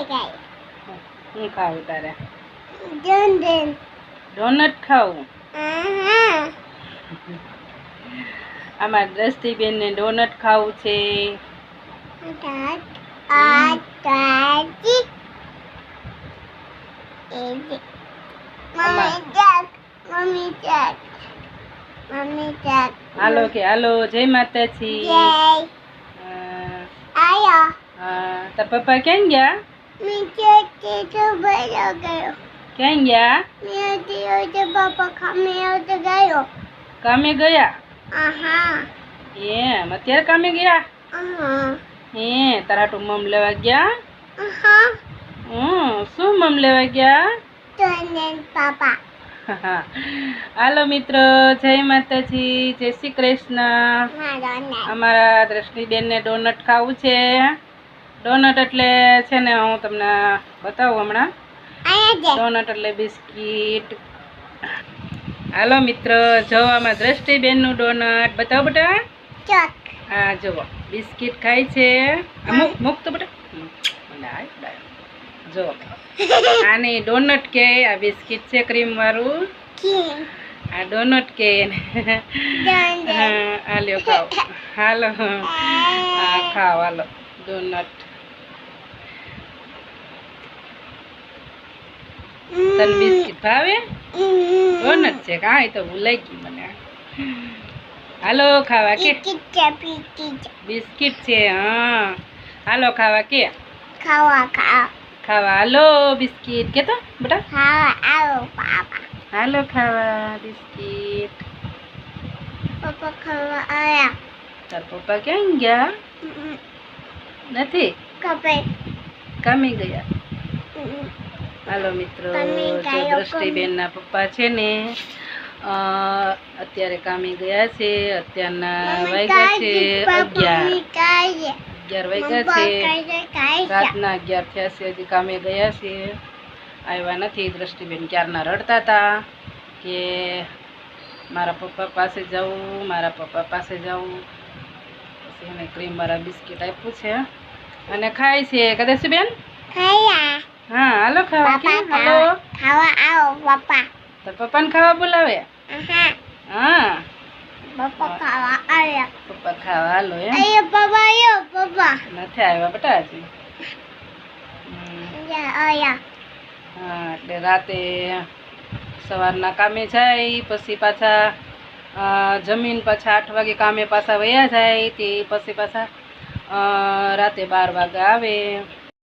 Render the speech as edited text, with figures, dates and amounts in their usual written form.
હું ખાવું તારે? Dun. ડોનટ ખાવું? આમાં દ્રષ્ટિબેન ને ડોનટ ખાવું છે. Mommy, Dad. હાલો કે હાલો, જય માતાજી. Yay. Ayo. તાર પપ્પા ક્યાં ગયા? ક્યાં ગયા? કામે ગયા? એમ અત્યારે કામે ગયા? હે તારા હાટુ મમ લેવા ગયા? શું મમ લેવા ગયા? Papa. હાલો મિત્રો, જય માતાજી, જય શ્રી કૃષ્ણ. અમારા દ્રષ્ટિબેનને ડોનટ ખાવું છે. ડોનટ એટલે છે ને હું તમને બતાવું હમણાં. ડોનટ એટલે બિસ્કીટ. હાલો મિત્ર, જો આમાં દ્રષ્ટિબેનનું ડોનટ બતાવો બેટા. હા જુઓ, બિસ્કીટ ખાય છે. મૂક તો બેટા. જો આની ડોનટ કે આ બિસ્કીટ છે ક્રીમ વાળું. આ ડોનટ કે આ લ્યો ખાઓ. હાલો હા ખાઓ હાલો ડોનટ. તને બિસ્કીટ ભાવે? ડોનટ છે કા? એ તો ભૂલાઈ ગયું મને. હાલો ખાવા કે? બિસ્કીટ છે. હા હાલો ખાવા કે? ખાવા હાલો બિસ્કીટ કે તો બેટા. હાલો ખાવા બિસ્કીટ. પપ્પા ખાવા આયા. તાર પપ્પા ક્યાં ગયા? નથી કામે ગયા. હાલો મિત્રો, જો દ્રષ્ટિબેનના પપ્પા છે ને અત્યારે કામે ગયા છે. અત્યારના વાગ્યા છે 11 વાગ્યા છે. રાતના 11 થયા છે. હજી કામે ગયા છે, આવ્યા નથી. દ્રષ્ટિબેન ક્યારના રડતા હતા કે મારા પપ્પા પાસે જાઉં, મારા પપ્પા પાસે જાઉં. પછી એને ક્રીમવાળા બિસ્કીટ આપ્યું છે અને ખાય છે. કદાશીબેન હા હાલો ખાવા કે? હાલો ખાવા આવો પપ્પા. તાર પપ્પાને ખાવા બોલાવે? હા પપ્પા ખાવા આયા. પપ્પા ખાવા હાલો એમ? પપ્પા નથી આવ્યા બેટા હજી. આયા. હા એટલે રાતે સવારના કામે જાય, પછી પાછા જમીન પાછા 8 વાગે કામે પાછા વયા જાય. તે પછી પાછા રાતે 12 વાગે આવે.